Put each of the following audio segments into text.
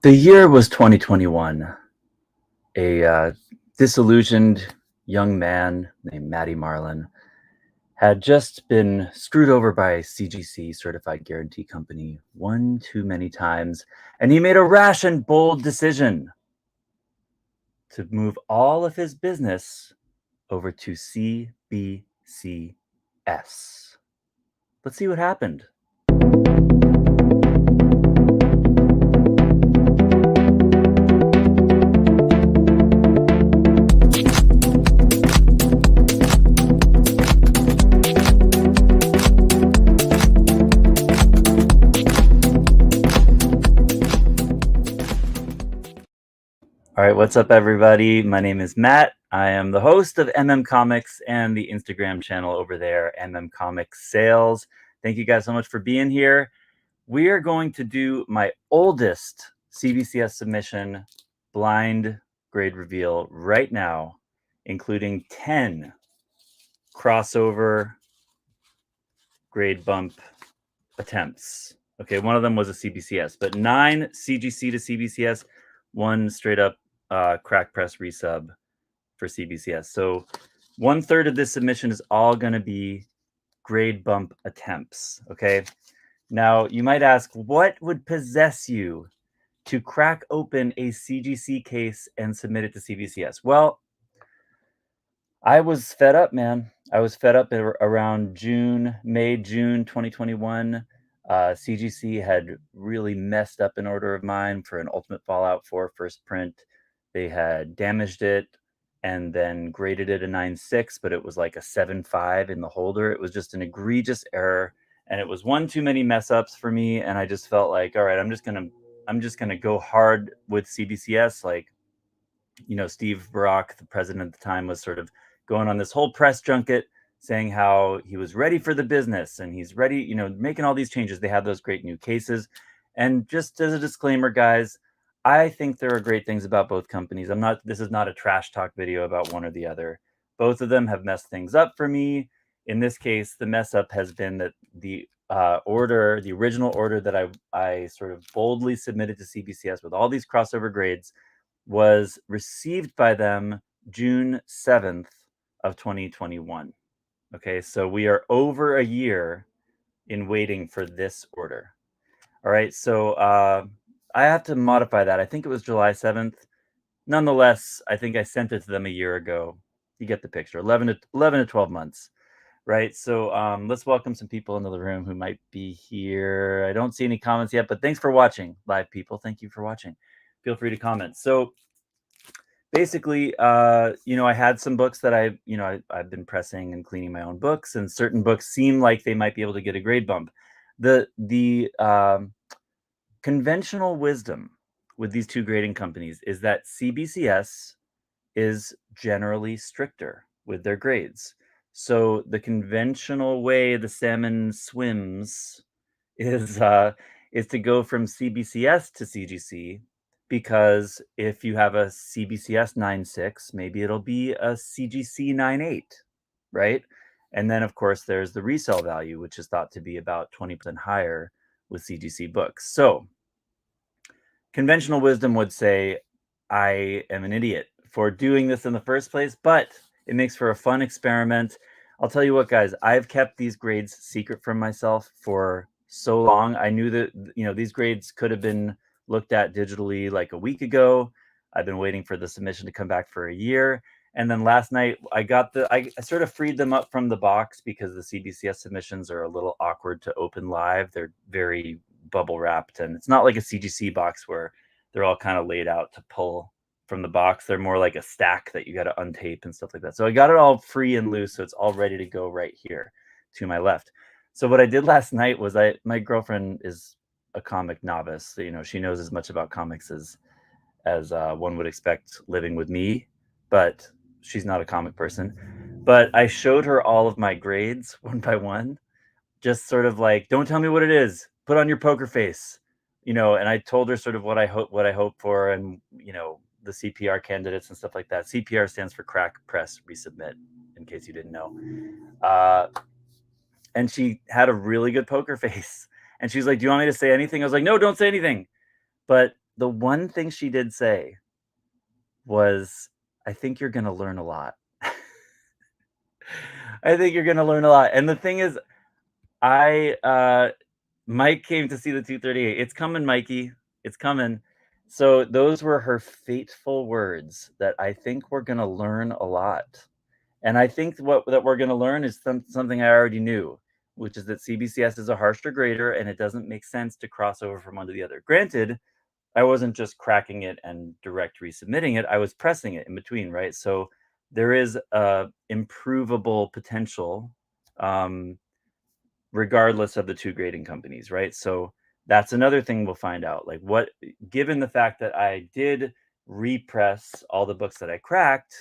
The year was 2021. A disillusioned young man named Matty Marlin had just been screwed over by CGC, Certified Guarantee Company, one too many times, and he made a rash and bold decision to move all of his business over to CBCS. Let's see what happened. All right, what's up, everybody? My name is Matt. I am the host of Comics and the Instagram channel over there, Comics Sales. Thank you guys so much for being here. We are going to do my oldest CBCS submission blind grade reveal right now, including 10 crossover grade bump attempts. Okay, one of them was a CBCS, but 9 CGC to CBCS, one straight up crack press resub for CBCS. So 1/3 of this submission is all going to be grade bump attempts. Okay. Now you might ask, what would possess you to crack open a CGC case and submit it to CBCS? Well, I was fed up, man. I was fed up around May, June 2021. CGC had really messed up an order of mine for an Ultimate Fallout 4 first print. They had damaged it and then graded it a 9.6, but it was like a 7.5 in the holder. It was just an egregious error, and it was one too many mess ups for me. And I just felt like, all right, I'm just gonna go hard with CBCS. Like, Steve Barak, the president at the time, was sort of going on this whole press junket saying how he was ready for the business and he's ready, making all these changes. They had those great new cases. And just as a disclaimer, guys, I think there are great things about both companies. This is not a trash talk video about one or the other. Both of them have messed things up for me. In this case, the mess up has been that the original order that I sort of boldly submitted to CBCS with all these crossover grades was received by them June 7th of 2021. Okay, so we are over a year in waiting for this order. All right, so I have to modify that. I think it was July 7th. Nonetheless, I think I sent it to them a year ago. You get the picture. 11 to 12 months. Right, so let's welcome some people into the room who might be here. I don't see any comments yet, but thanks for watching, live people. Thank you for watching. Feel free to comment. So basically, I had some books that I've been pressing and cleaning my own books, and certain books seem like they might be able to get a grade bump. The conventional wisdom with these two grading companies is that CBCS is generally stricter with their grades. So the conventional way the salmon swims is to go from CBCS to CGC, because if you have a CBCS 9.6, maybe it'll be a CGC 9.8, right? And then, of course, there's the resale value, which is thought to be about 20% higher with CGC books. So conventional wisdom would say I am an idiot for doing this in the first place, but it makes for a fun experiment. I'll tell you what, guys, I've kept these grades secret from myself for so long. I knew that, these grades could have been looked at digitally like a week ago. I've been waiting for the submission to come back for a year. And then last night I sort of freed them up from the box because the CBCS submissions are a little awkward to open live. They're very bubble wrapped, and it's not like a CGC box where they're all kind of laid out to pull from the box. They're more like a stack that you got to untape and stuff like that. So I got it all free and loose, so it's all ready to go right here to my left. So what I did last night was my girlfriend is a comic novice. She knows as much about comics as one would expect living with me, but she's not a comic person. But I showed her all of my grades one by one, just sort of like, don't tell me what it is. Put on your poker face, and I told her sort of what I hope for, and the CPR candidates and stuff like that. CPR stands for crack, press, resubmit, in case you didn't know. And she had a really good poker face, and she's like, "Do you want me to say anything?" I was like, "No, don't say anything." But the one thing she did say was, I think you're going to learn a lot. I think you're going to learn a lot. And the thing is, Mike came to see the 238. It's coming, Mikey. It's coming. So those were her fateful words that I think we're going to learn a lot. And I think that we're going to learn is something I already knew, which is that CBCS is a harsher grader and it doesn't make sense to cross over from one to the other. Granted, I wasn't just cracking it and direct resubmitting it. I was pressing it in between, right? So there is a improvable potential, regardless of the two grading companies, right? So that's another thing we'll find out. Like, what, given the fact that I did repress all the books that I cracked,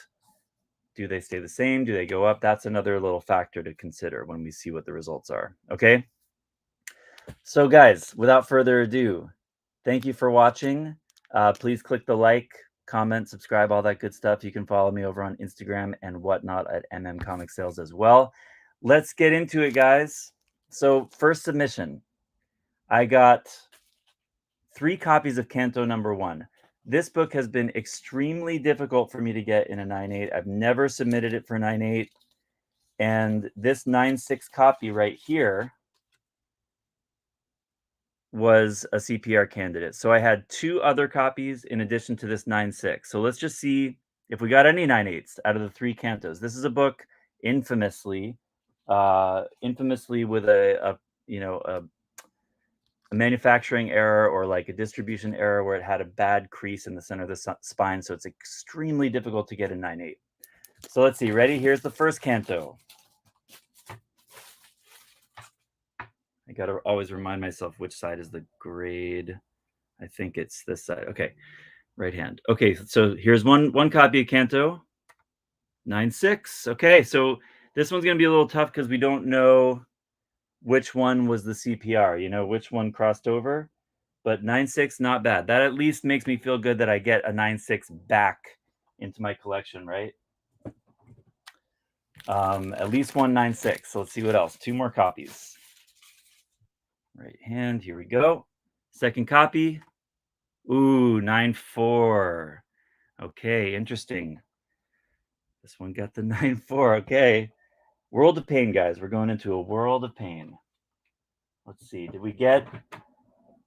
do they stay the same? Do they go up? That's another little factor to consider when we see what the results are. Okay. So, guys, without further ado, thank you for watching. Please click the like, comment, subscribe, all that good stuff. You can follow me over on Instagram and whatnot at Comic Sales as well. Let's get into it, guys. So, first submission, I got 3 copies of Canto #1. This book has been extremely difficult for me to get in a 9.8. I've never submitted it for 9.8. And this 9.6 copy right here was a CPR candidate. So I had 2 other copies in addition to this 9.6. So let's just see if we got any 9.8s out of the 3 cantos. This is a book infamously with a manufacturing error or like a distribution error where it had a bad crease in the center of the spine. So it's extremely difficult to get a 9.8. So let's see. Ready? Here's the first canto. I got to always remind myself which side is the grade. I think it's this side. Okay. Right hand. Okay. So here's one copy of Canto 9.6. Okay. So this one's going to be a little tough because we don't know which one was the CPR, which one crossed over. But 9.6, not bad. That at least makes me feel good that I get a 9.6 back into my collection, right? At least one 9.6. So let's see what else. 2 more copies. Right hand, here we go. Second copy. Ooh, 9.4. Okay, interesting. This one got the 9.4. Okay. World of Pain, guys. We're going into a world of pain. Let's see. Did we get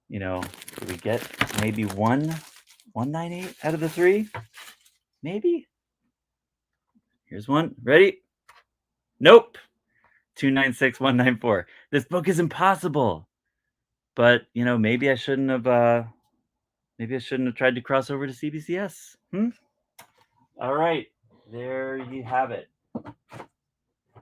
maybe one 9.8 out of the 3? Maybe. Here's one. Ready? Nope. 2.96, 1.94. This book is impossible. But, maybe I shouldn't have tried to cross over to CBCS. All right. There you have it.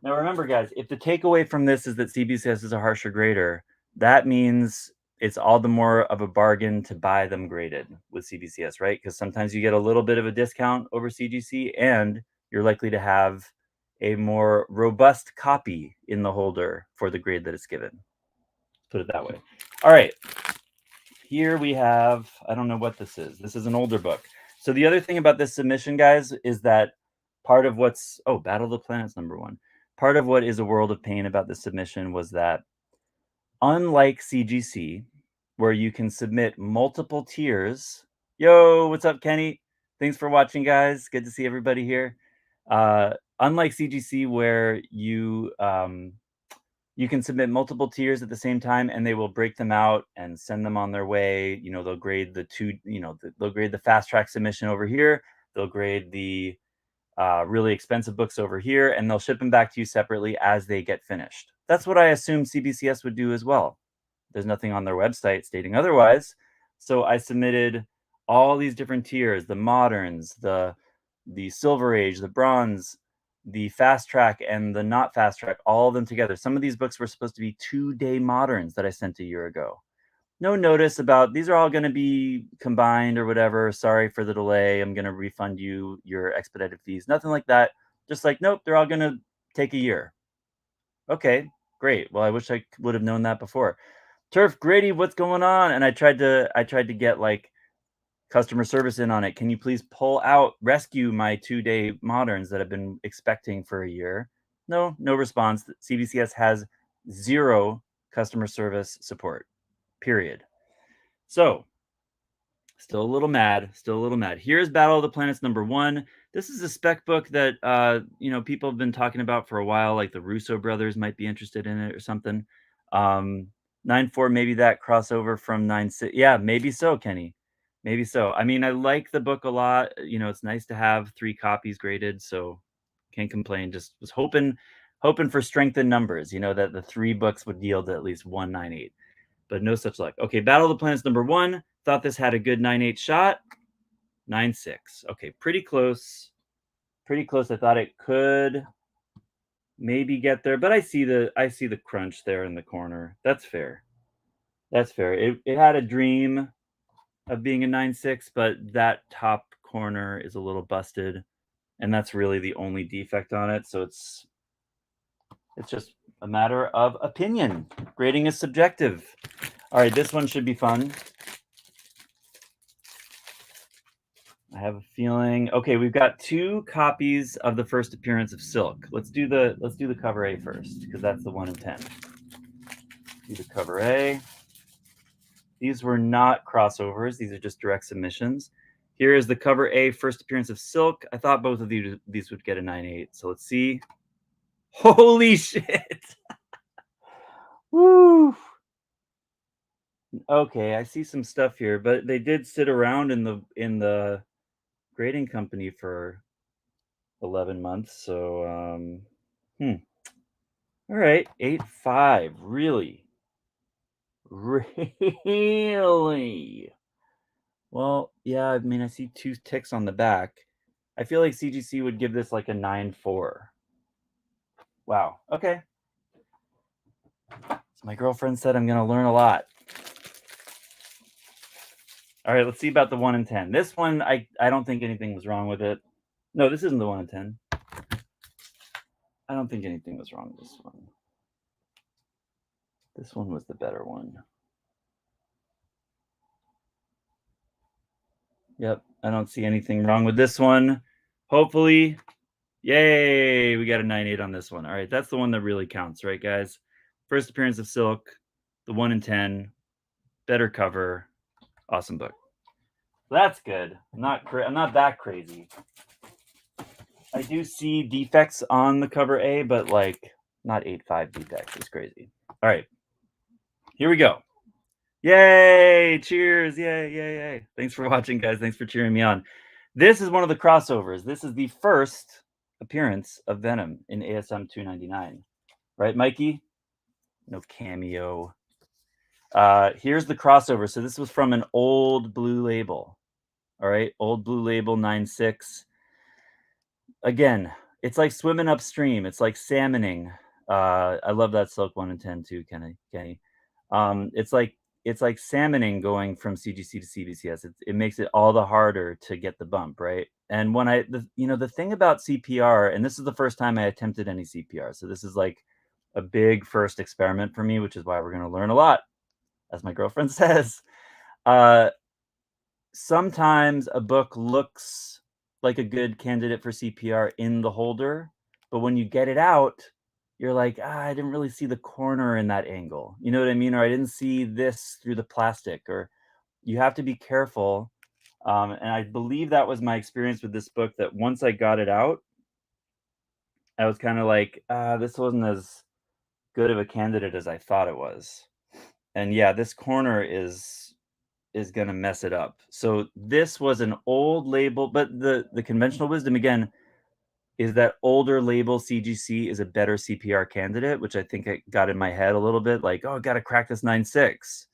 Now remember, guys, if the takeaway from this is that CBCS is a harsher grader, that means it's all the more of a bargain to buy them graded with CBCS, right? Because sometimes you get a little bit of a discount over CGC, and you're likely to have a more robust copy in the holder for the grade that it's given. Put it that way. All right. Here we have, I don't know what this is. This is an older book. So the other thing about this submission, guys, is that part of what's, Battle of the Planets #1. Part of what is a world of pain about this submission was that unlike CGC, where you can submit multiple tiers. Yo, what's up, Kenny? Thanks for watching, guys. Good to see everybody here. Unlike CGC, where you can submit multiple tiers at the same time, and they will break them out and send them on their way. They'll grade they'll grade the fast track submission over here. They'll grade the really expensive books over here, and they'll ship them back to you separately as they get finished. That's what I assume CBCS would do as well. There's nothing on their website stating otherwise. So I submitted all these different tiers: the moderns, the Silver Age, the bronze, the fast track, and the not fast track, all of them together. Some of these books were supposed to be 2-day moderns that I sent a year ago. No notice about these are all going to be combined or whatever. Sorry for the delay. I'm going to refund you your expedited fees. Nothing like that. Just like, nope, they're all going to take a year. Okay, great. Well, I wish I would have known that before. Turf Grady, what's going on? And I tried to get like customer service in on it. Can you please rescue my 2-day moderns that I've been expecting for a year? No response. CBCS has 0 customer service support, period. So Still a little mad. Still a little mad. Here's Battle of the Planets #1. This is a spec book that people have been talking about for a while. Like the Russo brothers might be interested in it or something. 9.4, maybe that crossover from 9.6. Yeah, maybe so, Kenny. Maybe so. I mean, I like the book a lot. It's nice to have 3 copies graded, so can't complain. Just was hoping for strength in numbers. That the 3 books would yield at least 198. But no such luck. Okay, Battle of the Planets #1. Thought this had a good 9.8 shot. 9.6. Okay, pretty close. Pretty close. I thought it could maybe get there, but I see the crunch there in the corner. That's fair. That's fair. It had a dream of being a 9.6, but that top corner is a little busted, and that's really the only defect on it. So it's just a matter of opinion. Grading is subjective. All right, this one should be fun. I have a feeling. Okay, we've got 2 copies of the first appearance of Silk. Let's do the cover A first, because that's the 1 in 10. Do the cover A. These were not crossovers. These are just direct submissions. Here is the cover A, first appearance of Silk. I thought both of these would get a 9.8. So let's see. Holy shit! Woo! Okay, I see some stuff here, but they did sit around in the grading company for 11 months. So all right, 8.5. Really? Really? Well, yeah, I mean, I see 2 ticks on the back. I feel like CGC would give this like a 9.4. Wow. Okay. So my girlfriend said I'm going to learn a lot. All right, let's see about the 1 in 10. This one, I don't think anything was wrong with it. No, this isn't the 1 in 10. I don't think anything was wrong with this one. This one was the better one. Yep, I don't see anything wrong with this one. Hopefully, yay, we got a 9.8 on this one. All right, that's the one that really counts, right, guys? First appearance of Silk, the 1 in 10, better cover, awesome book. That's good. I'm not that crazy. I do see defects on the cover A, but like not 8.5 defects. It's crazy. All right, here we go. Yay! Cheers! Yay! Yay! Yay! Thanks for watching, guys. Thanks for cheering me on. This is one of the crossovers. This is the first appearance of Venom in ASM 299. Right, Mikey? No cameo. Here's the crossover. So this was from an old blue label. All right, old blue label 9.6. Again, it's like swimming upstream. It's like salmoning. I love that Silk 1 in 10 too, Kenny. It's like salmoning going from CGC to CBCS. It makes it all the harder to get the bump, right? And when the thing about CPR, and this is the first time I attempted any CPR, so this is like a big first experiment for me, which is why we're going to learn a lot, as my girlfriend says. Sometimes a book looks like a good candidate for CPR in the holder, but when you get it out, you're like, I didn't really see the corner in that angle. You know what I mean? Or I didn't see this through the plastic, or you have to be careful. And I believe that was my experience with this book, that once I got it out, I was kind of like, this wasn't as good of a candidate as I thought it was. And yeah, this corner is going to mess it up. So this was an old label, but the conventional wisdom again is that older label CGC is a better CPR candidate, which I think I got in my head a little bit, like, oh, I got to crack this 9.6.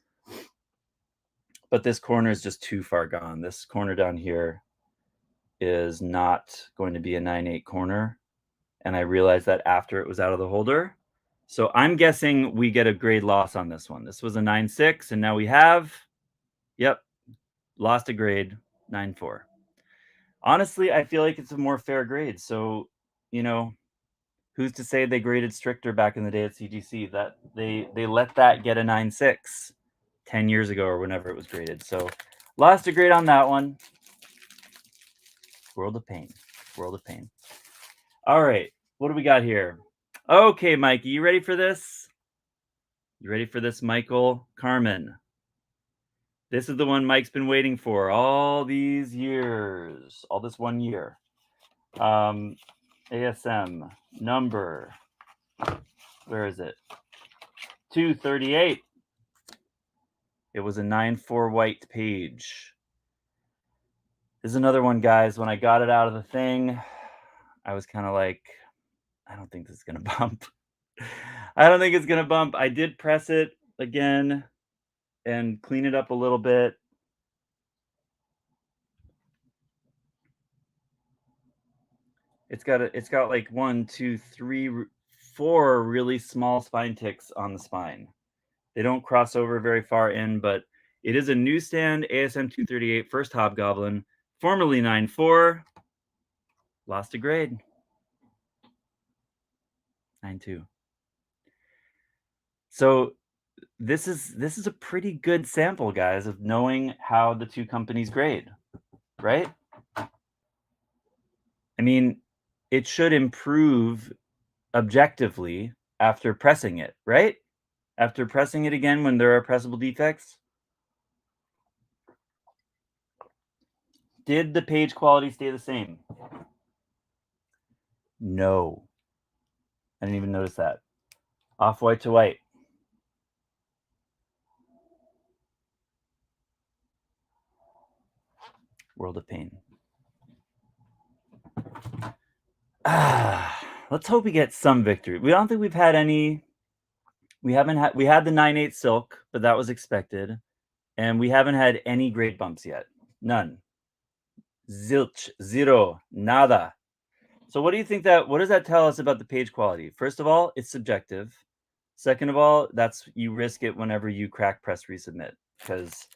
But this corner is just too far gone. This corner down here is not going to be a 9.8 corner. And I realized that after it was out of the holder. So I'm guessing we get a grade loss on this one. This was a 9.6, and now we have, yep, lost a grade, 9.4. Honestly, I feel like it's a more fair grade. So, who's to say they graded stricter back in the day at CGC? That they let that get a 9.6 10 years ago or whenever it was graded. So lost a grade on that one. World of pain. World of pain. All right. What do we got here? Okay, Mikey, you ready for this? You ready for this, Michael? Carmen. This is the one Mike's been waiting for all these years, all this 1 year. ASM number, where is it? 238. It was a 9-4 white page. This is another one, guys. When I got it out of the thing, I was kind of like, I don't think this is going to bump. I don't think it's going to bump. I did press it again and clean it up a little bit. It's got like 1, 2, 3, 4 really small spine ticks on the spine. They don't cross over very far in, but it is a newsstand ASM 238 first Hobgoblin, formerly 9-4. Lost a grade. 9-2. So this is a pretty good sample, guys, of knowing how the two companies grade, right? I mean, it should improve objectively after pressing it, right? After pressing it again when there are pressable defects. Did the page quality stay the same? No. I didn't even notice that. Off-white to white. World of Pain. Let's hope we get some victory. We don't think we've had any. We had the 9/8 silk, but that was expected. And we haven't had any grade bumps yet. None. Zilch. Zero. Nada. So what do you think what does that tell us about the page quality? First of all, it's subjective. Second of all, you risk it whenever you crack press resubmit, because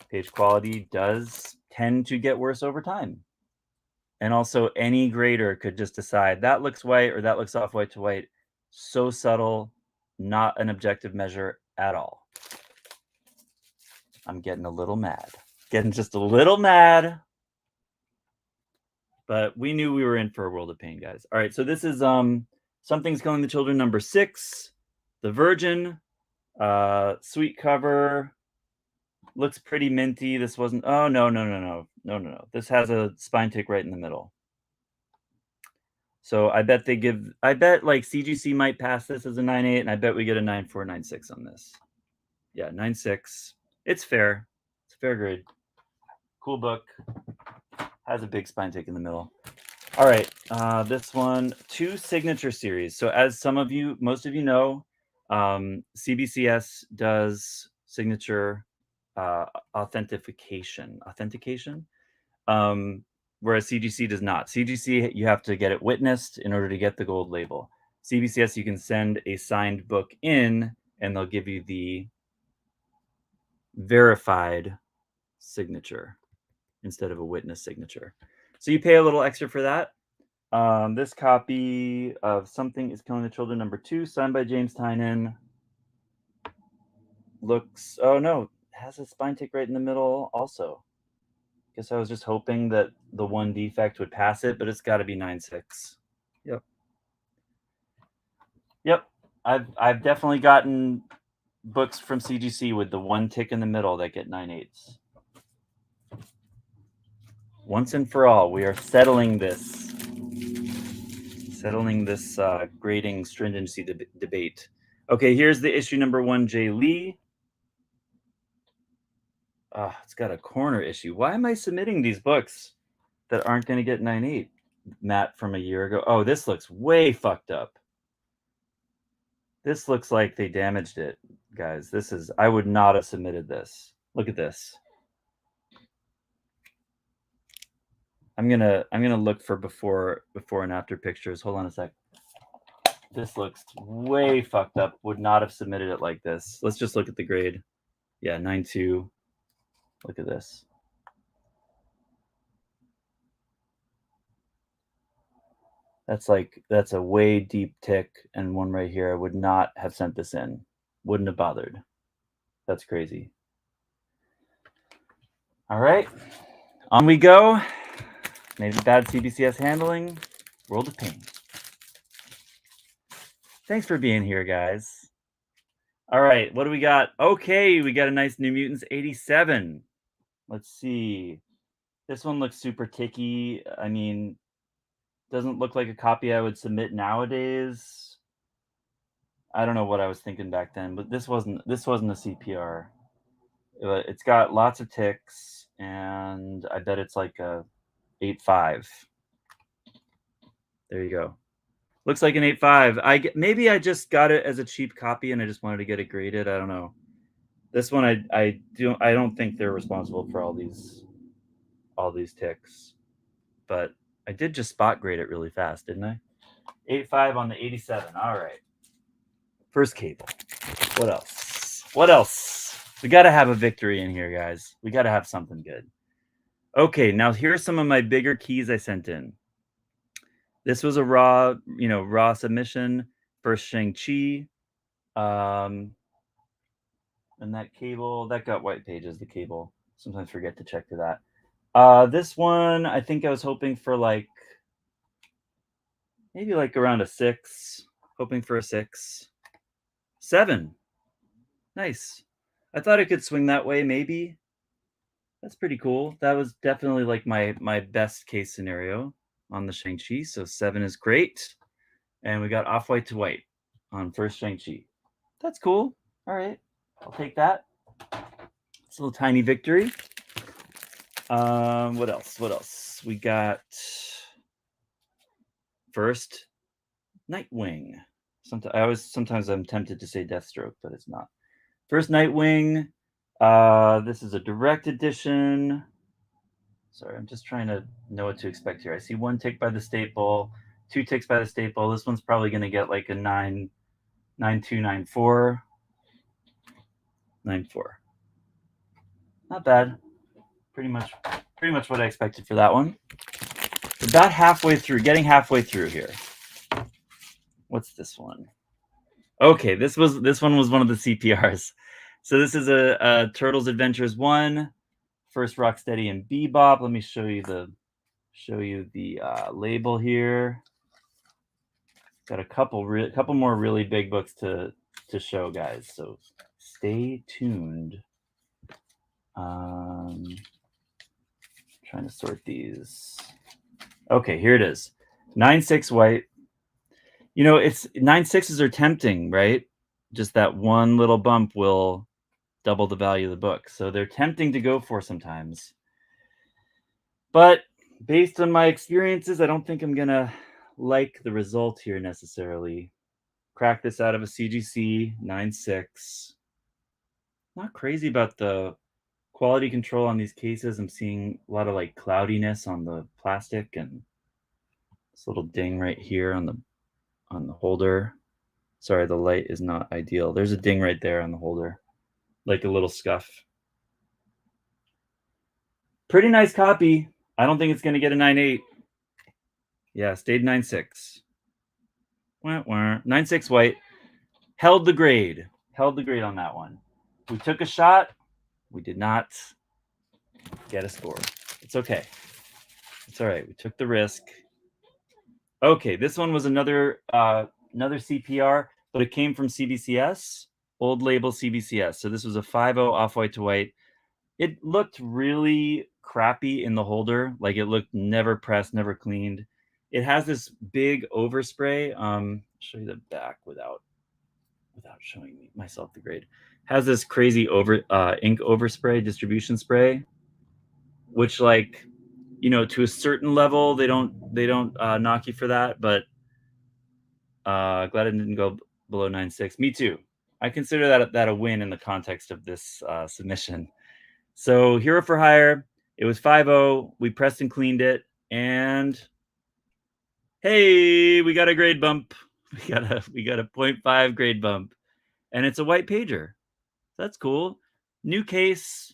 page quality does tend to get worse over time. And also any grader could just decide that looks white or that looks off white to white. So subtle, not an objective measure at all. I'm getting a little mad. Getting just a little mad. But we knew we were in for a world of pain, guys. All right, so this is Something's Killing the Children number 6. The Virgin. Sweet cover. Looks pretty minty. This wasn't. Oh, no. This has a spine tick right in the middle. So I bet like CGC might pass this as a 9/8, and I bet we get a 9/4, 9/6 on this. Yeah, 9/6. It's fair. It's a fair grade. Cool book. Has a big spine tick in the middle. All right, this one, 2 signature series. So as most of you know, CBCS does signature authentication, whereas CGC does not. CGC, you have to get it witnessed in order to get the gold label. CBCS, you can send a signed book in, and they'll give you the verified signature instead of a witness signature. So you pay a little extra for that. This copy of Something is Killing the Children number 2, signed by James Tynan, looks, oh no, has a spine tick right in the middle also. Guess I was just hoping that the one defect would pass it, but it's got to be 9/6. Yep. I've definitely gotten books from CGC with the one tick in the middle that get 9/8s. Once and for all, we are settling this grading stringency debate. Okay, here's the issue number 1, J. Lee. It's got a corner issue. Why am I submitting these books that aren't going to get 9/8? Matt from a year ago. Oh, this looks way fucked up. This looks like they damaged it, guys. I would not have submitted this. Look at this. I'm gonna look for before and after pictures. Hold on a sec. This looks way fucked up. Would not have submitted it like this. Let's just look at the grade. Yeah, 9/2. Look at this. That's a way deep tick, and one right here. I would not have sent this in. Wouldn't have bothered. That's crazy. All right, on we go. Maybe bad CBCS handling. World of Pain. Thanks for being here, guys. All right, what do we got? Okay, we got a nice New Mutants 87. Let's see. This one looks super ticky. I mean, doesn't look like a copy I would submit nowadays. I don't know what I was thinking back then, but this wasn't a CPR. It's got lots of ticks, and I bet it's like a 8.5. There you go. Looks like an 8.5. Maybe I just got it as a cheap copy and I just wanted to get it graded. I don't know. This one I don't think they're responsible for all these ticks, but I did just spot grade it really fast, didn't I? 8.5 on the 87. All right. First cable. What else? What else? We got to have a victory in here, guys. We got to have something good. Okay, now here are some of my bigger keys I sent in. This was a raw submission. First Shang-Chi. And that cable, that got white pages, the cable. Sometimes forget to check for that. This one, I think I was hoping for maybe around a 6. Hoping for a 6. 7. Nice. I thought it could swing that way, maybe. That's pretty cool. That was definitely like my best case scenario on the Shang-Chi. So 7 is great. And we got off-white to white on first Shang-Chi. That's cool. All right. I'll take that. It's a little tiny victory. What else? What else? We got first Nightwing. Sometimes I'm tempted to say Deathstroke, but it's not. First Nightwing. This is a direct edition. Sorry, I'm just trying to know what to expect here. I see 1 tick by the staple, 2 ticks by the staple. This one's probably going to get like a 9, 9.2, 9.4. 9.4. Not bad. Pretty much what I expected for that one. About halfway through, getting halfway through here. What's this one? Okay, this one was one of the CPRs. So this is a Turtles Adventures 1, first Rocksteady and Bebop. Let me show you the label here. Got a couple more really big books to show, guys. So stay tuned. Trying to sort these. Okay, here it is. 9.6 white. You know, it's 9.6s are tempting, right? Just that one little bump will double the value of the book. So they're tempting to go for sometimes. But based on my experiences, I don't think I'm going to like the result here necessarily. Crack this out of a CGC 9.6. Not crazy about the quality control on these cases. I'm seeing a lot of like cloudiness on the plastic and this little ding right here on the holder. Sorry, the light is not ideal. There's a ding right there on the holder, like a little scuff. Pretty nice copy. I don't think it's going to get a 9.8. Yeah, stayed 9.6. 9.6 white. Held the grade. Held the grade on that one. We took a shot. We did not get a score. It's okay. It's all right. We took the risk. Okay, this one was another CPR, but it came from CBCS, old label CBCS. So this was a 5.0 off-white to white. It looked really crappy in the holder. Like it looked never pressed, never cleaned. It has this big overspray. I'll show you the back without showing myself the grade. Has this crazy ink overspray, distribution spray, which like, you know, to a certain level, they don't knock you for that, but glad it didn't go below 9.6. Me too. I consider that a win in the context of this submission. So Hero for Hire, it was 5.0. We pressed and cleaned it, and hey, we got a grade bump. We got a 0.5 grade bump, and it's a white pager. That's cool. New case,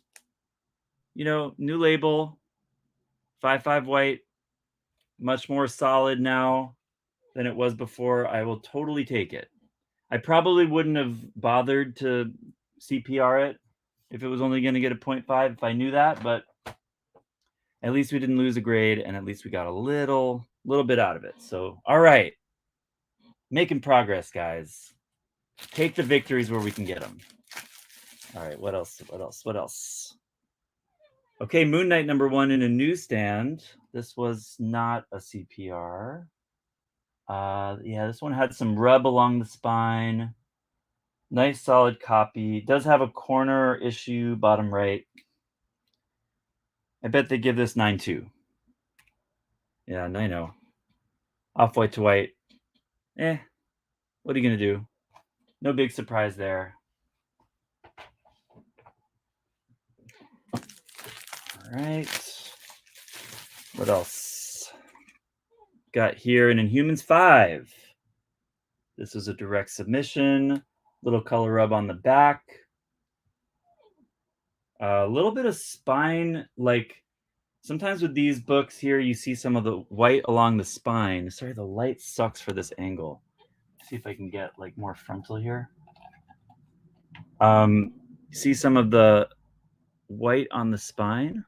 you know, new label, 5.5 white, much more solid now than it was before. I will totally take it. I probably wouldn't have bothered to CPR it if it was only going to get a 0.5 if I knew that, but at least we didn't lose a grade, and at least we got a little bit out of it. So, all right. Making progress, guys. Take the victories where we can get them. All right, what else? Okay, Moon Knight #1 in a newsstand. This was not a CPR. Yeah, this one had some rub along the spine. Nice solid copy. Does have a corner issue, bottom right. I bet they give this 9.2. Yeah, 9.0. Off-white to white. What are you gonna do? No big surprise there. All right. What else? Got here an Inhumans 5. This is a direct submission. Little color rub on the back. A little bit of spine, like sometimes with these books here, you see some of the white along the spine. Sorry, the light sucks for this angle. See if I can get like more frontal here. See some of the white on the spine.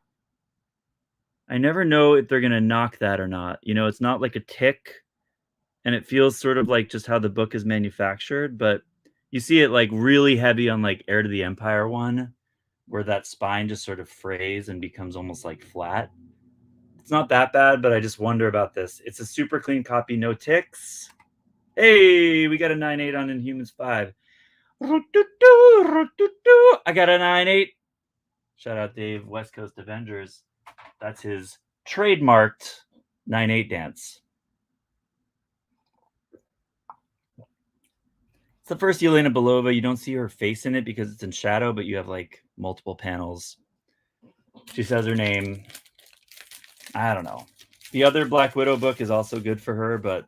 I never know if they're going to knock that or not. You know, it's not like a tick, and it feels sort of like just how the book is manufactured, but you see it like really heavy on like Heir to the Empire one, where that spine just sort of frays and becomes almost like flat. It's not that bad, but I just wonder about this. It's a super clean copy, no ticks. Hey, we got a 9.8 on Inhumans 5. I got a 9.8. Shout out Dave, West Coast Avengers. That's his trademarked 9.8 dance. It's the first Yelena Belova. You don't see her face in it because it's in shadow, but you have like multiple panels. She says her name. I don't know. The other Black Widow book is also good for her, but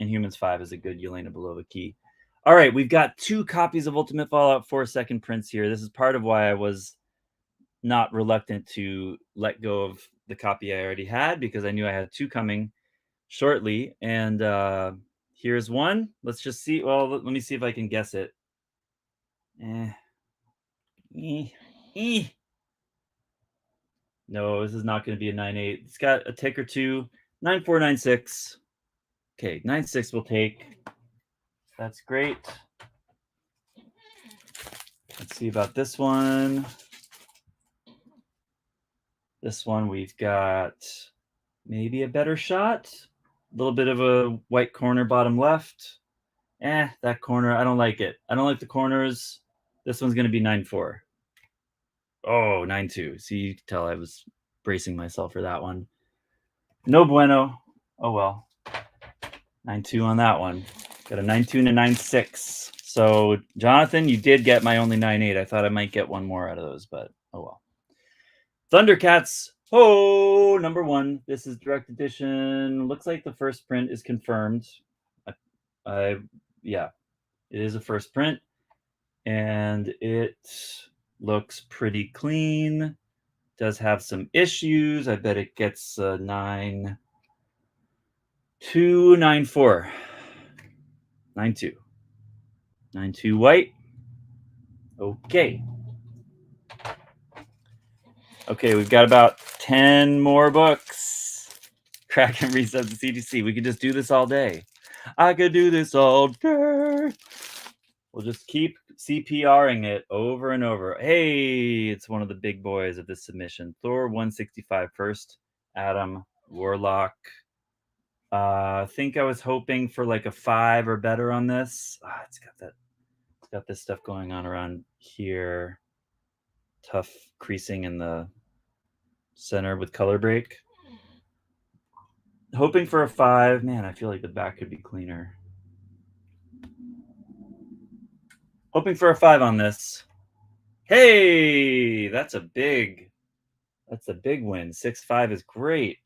Inhumans 5 is a good Yelena Belova key. All right, we've got 2 copies of Ultimate Fallout 4 second prints here. This is part of why I was not reluctant to let go of the copy I already had, because I knew I had 2 coming shortly. And here's one. Let's just see. Well, let me see if I can guess it. No, this is not going to be a 9.8. It's got a tick or two. 9.4, 9.6. Okay, 9.6 we'll take. That's great. Let's see about this one. This one we've got maybe a better shot. A little bit of a white corner bottom left. That corner, I don't like it. I don't like the corners. This one's going to be 9.4. Oh, 9.2. See, you can tell I was bracing myself for that one. No bueno. Oh, well. 9.2 on that one. Got a 9.2 and a 9.6. So, Jonathan, you did get my only 9.8. I thought I might get one more out of those, but oh well. Thundercats. Oh, #1. This is direct edition. Looks like the first print is confirmed. Yeah, it is a first print, and it looks pretty clean. Does have some issues. I bet it gets 9.2, 9.4, 9.2, 9.2 white. Okay. Okay, we've got about 10 more books. Crack and reset the CGC. We could just do this all day. I could do this all day. We'll just keep CPRing it over and over. Hey, it's one of the big boys of this submission. Thor 165 first. Adam Warlock. I think I was hoping for like a 5 or better on this. It's got this stuff going on around here. Tough creasing in the center with color break. Hoping for a 5. Man, I feel like the back could be cleaner. Hoping for a 5 on this. Hey, that's a big win. 6.5 is great.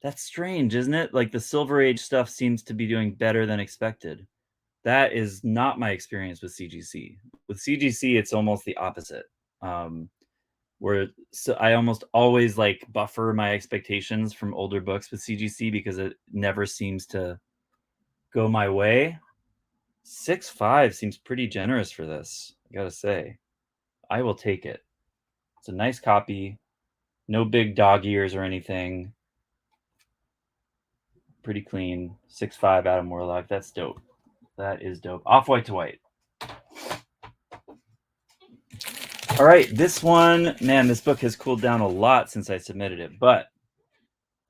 That's strange, isn't it? Like the Silver Age stuff seems to be doing better than expected. That is not my experience with CGC. With CGC, it's almost the opposite. I almost always like buffer my expectations from older books with CGC because it never seems to go my way. 6.5 seems pretty generous for this, I gotta say. I will take it. It's a nice copy. No big dog ears or anything. Pretty clean. 6.5 Adam Warlock. That's dope. That is dope. Off-white to white. All right, this one, man, this book has cooled down a lot since I submitted it, but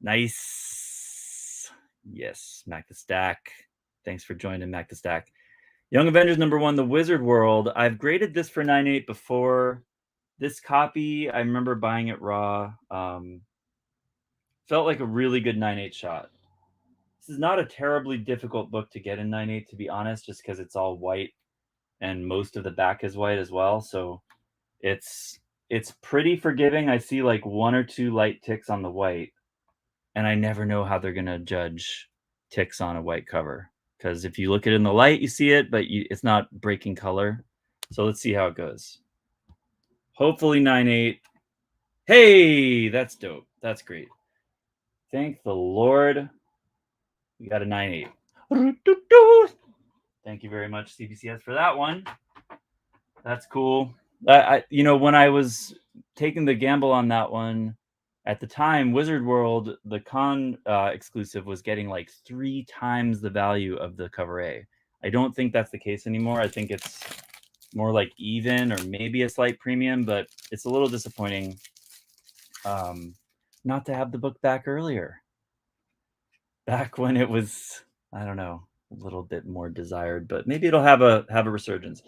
nice. Yes, Mac the Stack. Thanks for joining, Mac the Stack. Young Avengers #1, The Wizard World. I've graded this for 9.8 before. This copy, I remember buying it raw. Felt like a really good 9.8 shot. This is not a terribly difficult book to get in 9.8, to be honest, just because it's all white and most of the back is white as well. So it's pretty forgiving. I see like 1 or 2 light ticks on the white, and I never know how they're gonna judge ticks on a white cover, because if you look at it in the light, you see it, but it's not breaking color. So let's see how it goes. Hopefully 9.8. Hey, that's dope. That's great. Thank the Lord. We got a 9.8. Thank you very much, CBCS, for that one. That's cool. When I was taking the gamble on that one, at the time, Wizard World, the con exclusive, was getting like 3 times the value of the cover A. I don't think that's the case anymore. I think it's more like even, or maybe a slight premium, but it's a little disappointing not to have the book back earlier. Back when it was, I don't know, a little bit more desired, but maybe it'll have a resurgence.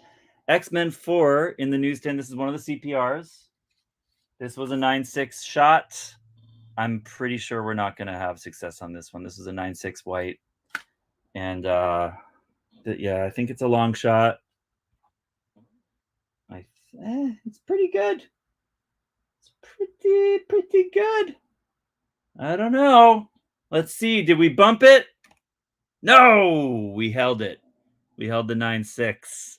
X-Men 4 in the newsstand. This is one of the CPRs. This was a 9.6 shot. I'm pretty sure we're not going to have success on this one. This is a 9.6 white. And yeah, I think it's a long shot. It's pretty good. It's pretty good. I don't know. Let's see. Did we bump it? No, we held it. We held the 9.6.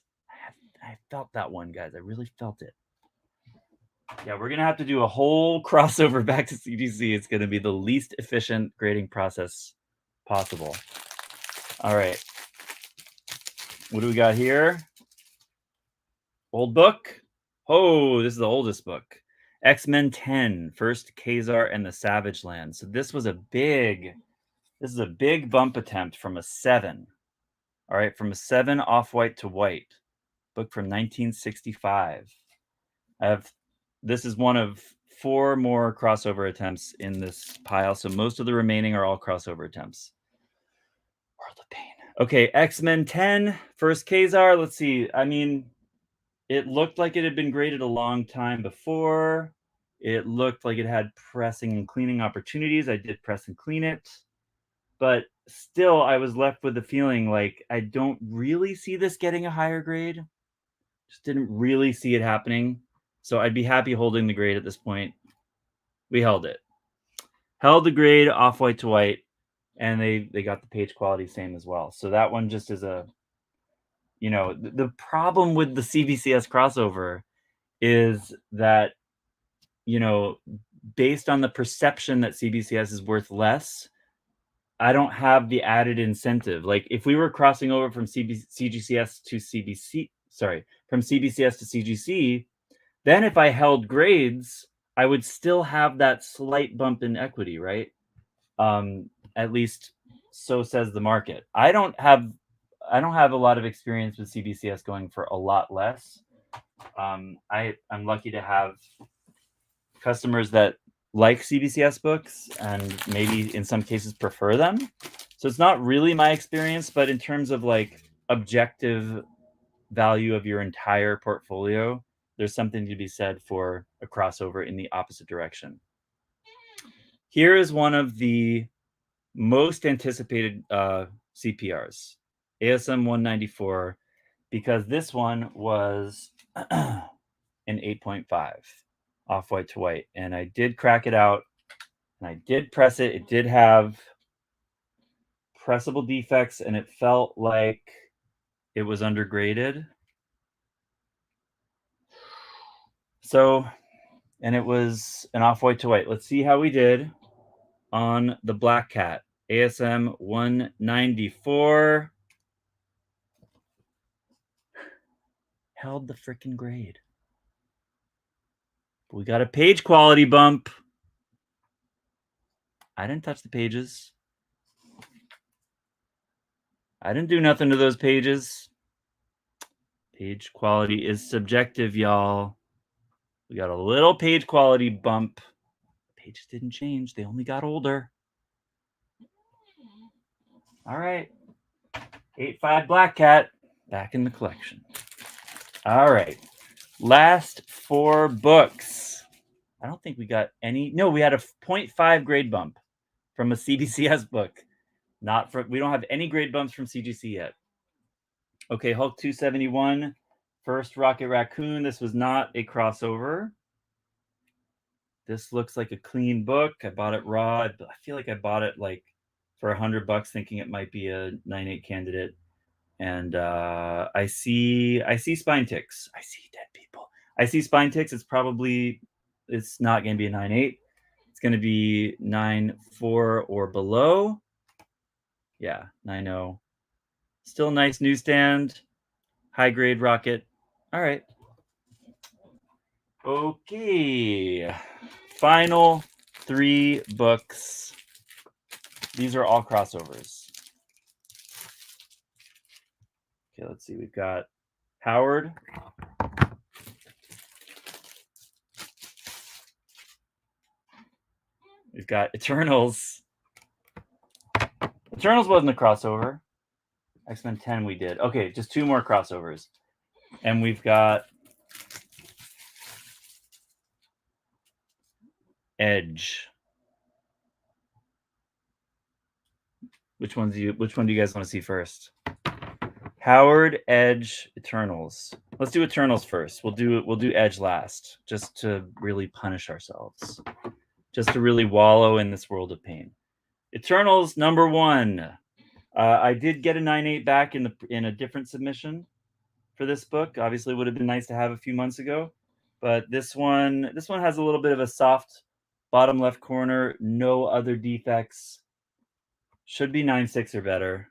I felt that one, guys. I really felt it. Yeah, we're going to have to do a whole crossover back to CGC. It's going to be the least efficient grading process possible. All right. What do we got here? Old book. Oh, this is the oldest book. X-Men 10, First Khazar and the Savage Land. So this is a big bump attempt from a 7. All right, from a 7 off-white to white. Book from 1965. This is one of 4 more crossover attempts in this pile, so most of the remaining are all crossover attempts. World of Pain. Okay, X-Men 10, First Khazar. Let's see. I mean, it looked like it had been graded a long time before. It looked like it had pressing and cleaning opportunities. I did press and clean it. But still, I was left with the feeling like I don't really see this getting a higher grade. Just didn't really see it happening. So I'd be happy holding the grade at this point. We held it. Held the grade off-white to white, and they got the page quality same as well. So that one just is a, the problem with the CBCS crossover is that, based on the perception that CBCS is worth less, I don't have the added incentive. Like if we were crossing over from CGCS to CBC, from CBCS to CGC, then if I held grades, I would still have that slight bump in equity, right? At least so says the market. I don't have a lot of experience with CBCS going for a lot less. I'm lucky to have customers that like CBCS books and maybe in some cases prefer them. So it's not really my experience, but in terms of like objective value of your entire portfolio, there's something to be said for a crossover in the opposite direction. Here is one of the most anticipated CPRs, ASM 194, because this one was an 8.5 off-white to white, and I did crack it out and I did press it. It did have pressable defects and it felt like it was undergraded. So, and it was an off-white to white. Let's see how we did on the Black Cat, ASM 194. Held the freaking grade. We got a page quality bump. I didn't touch the pages. I didn't do nothing to those pages. Page quality is subjective, y'all. We got a little page quality bump. Pages didn't change. They only got older. All right. 8.5 Black Cat back in the collection. All right. Last 4 books. I don't think we got any. No, we had a 0.5 grade bump from a CBCS book. We don't have any grade bumps from CGC yet. Okay, Hulk 271, First Rocket Raccoon. This was not a crossover. This looks like a clean book. I bought it raw. I feel like I bought it like for $100, thinking it might be a 9.8 candidate. And I see spine ticks. I see dead people. I see spine ticks. It's not going to be a 9.8. It's going to be 9.4 or below. Yeah, 9.0. Still nice newsstand. High grade rocket. All right. Okay. Final 3 books. These are all crossovers. Okay, let's see. We've got Howard. We've got Eternals. Eternals wasn't a crossover. X-Men 10 we did. Okay, just 2 more crossovers. And we've got Edge. Which one do you guys want to see first? Howard, Edge, Eternals. Let's do Eternals first. We'll do Edge last, just to really punish ourselves. Just to really wallow in this world of pain. Eternals number 1. I did get a 9.8 back in a different submission for this book. Obviously, it would have been nice to have a few months ago, but this one has a little bit of a soft bottom left corner. No other defects. Should be 9.6 or better.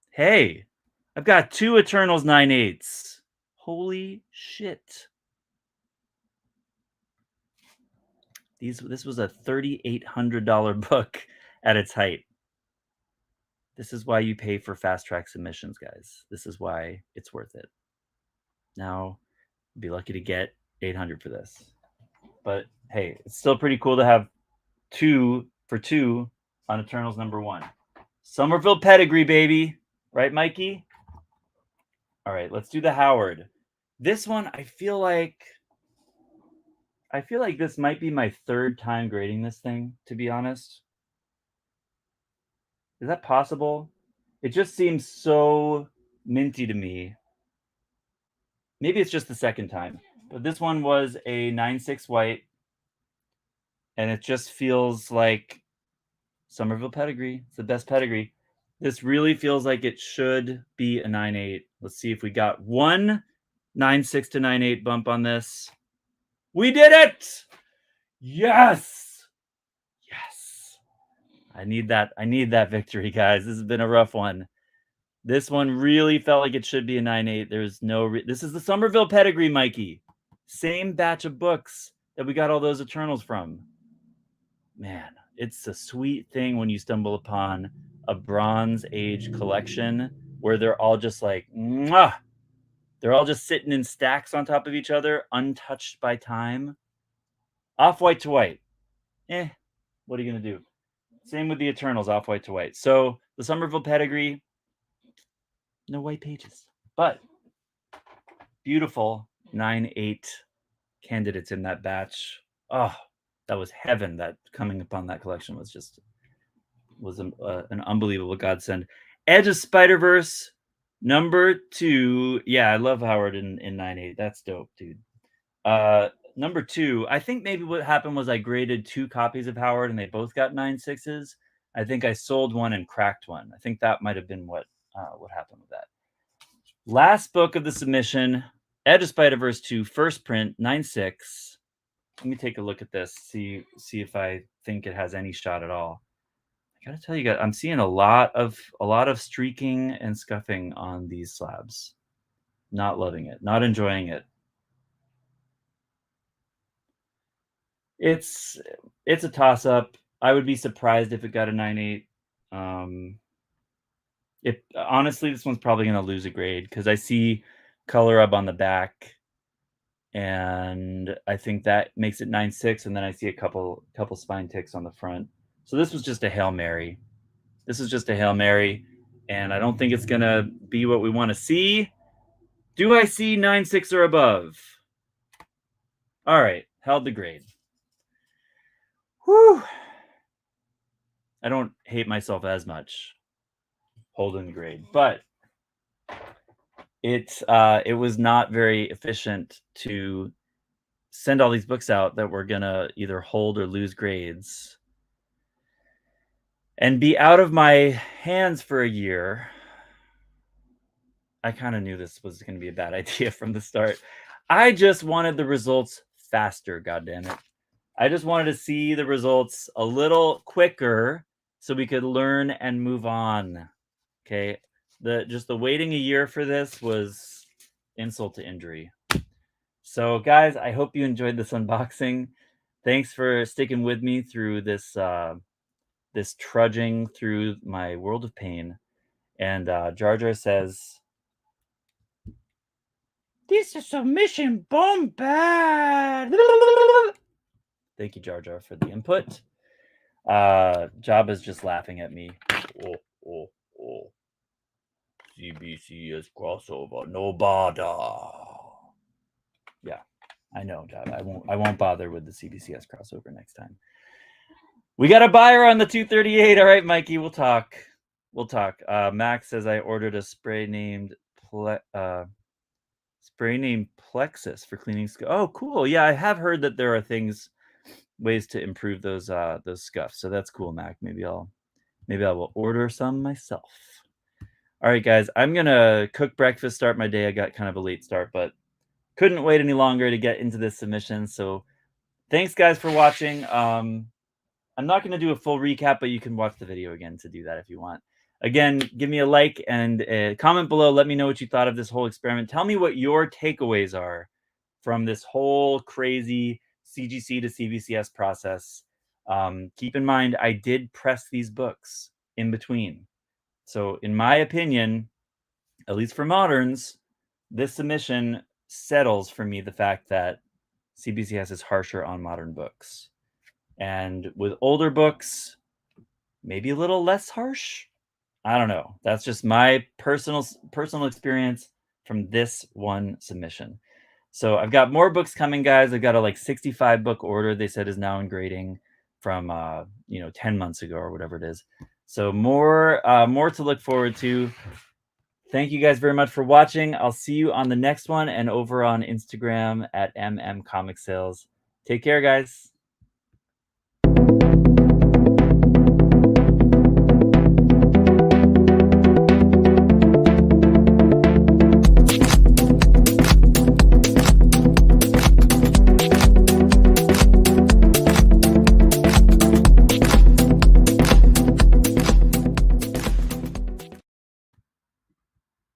Hey, I've got 2 Eternals 9.8s. Holy shit! This was a $3,800 book at its height. This is why you pay for fast track submissions, guys. This is why it's worth it. Now, I'd be lucky to get 800 for this. But hey, it's still pretty cool to have 2 for 2 on Eternals number 1. Somerville pedigree, baby. Right, Mikey? All right, let's do the Howard. This one, I feel like this might be my 3rd time grading this thing, to be honest. Is that possible? It just seems so minty to me. Maybe it's just the 2nd time. But this one was a 9.6 white. And it just feels like Somerville pedigree. It's the best pedigree. This really feels like it should be a 9.8. Let's see if we got one 9.6 to 9.8 bump on this. We did it! Yes! Yes. I need that victory, guys. This has been a rough one. This one really felt like it should be a 9.8. There's no this is the Somerville pedigree, Mikey. Same batch of books that we got all those Eternals from. Man, it's a sweet thing when you stumble upon a Bronze Age collection where they're all just like, mwah! They're all just sitting in stacks on top of each other, untouched by time. Off-white to white. What are you going to do? Same with the Eternals, off-white to white. So the Somerville pedigree, no white pages. But beautiful 9.8 candidates in that batch. Oh, that was heaven. That coming upon that collection was an unbelievable godsend. Edge of Spider-Verse number 2. Yeah, I love Howard in 9.8. That's dope, dude. Number 2, I think maybe what happened was I graded 2 copies of Howard and they both got 9.6s. I think I sold one and cracked one. I think that might have been what happened with that. Last book of the submission, Edge of Spider-Verse 2, first print, 9.6. Let me take a look at this, see if I think it has any shot at all. I gotta tell you guys, I'm seeing a lot of streaking and scuffing on these slabs. Not loving it, not enjoying it. It's a toss-up. I would be surprised if it got a 9.8. Honestly, this one's probably going to lose a grade because I see color up on the back, and I think that makes it 9.6. And then I see a couple spine ticks on the front. So this was just a Hail Mary. This is just a Hail Mary, and I don't think it's going to be what we want to see. Do I see 9.6 or above? All right, held the grade. Whew. I don't hate myself as much holding the grade, but it was not very efficient to send all these books out that were gonna either hold or lose grades and be out of my hands for a year. I kind of knew this was going to be a bad idea from the start. I just wanted the results faster, goddammit. I just wanted to see the results a little quicker so we could learn and move on. Okay. The waiting a year for this was insult to injury. So guys, I hope you enjoyed this unboxing. Thanks for sticking with me through this this trudging through my world of pain. And Jar Jar says, "This is submission bomb bad." Thank you, Jar Jar, for the input. Jabba's just laughing at me. Oh. CBCS crossover, no bother. Yeah, I know, Jabba. I won't bother with the CBCS crossover next time. We got a buyer on the 238. All right, Mikey, we'll talk. Max says I ordered a spray named Plexus for cleaning. Oh, cool. Yeah, I have heard that there are ways to improve those scuffs. So that's cool, Mac. Maybe I will order some myself. All right, guys, I'm gonna cook breakfast, start my day. I got kind of a late start, but couldn't wait any longer to get into this submission. So thanks, guys, for watching. I'm not going to do a full recap, but you can watch the video again to do that if you want. Again, give me a like and a comment below. Let me know what you thought of this whole experiment. Tell me what your takeaways are from this whole crazy CGC to CBCS process. Keep in mind, I did press these books in between. So in my opinion, at least for moderns, this submission settles for me the fact that CBCS is harsher on modern books. And with older books, maybe a little less harsh. I don't know. That's just my personal experience from this one submission. So I've got more books coming, guys. I've got a 65 book order they said is now in grading from 10 months ago or whatever it is. So more to look forward to. Thank you guys very much for watching. I'll see you on the next one and over on Instagram at MM Comic Sales. Take care, guys.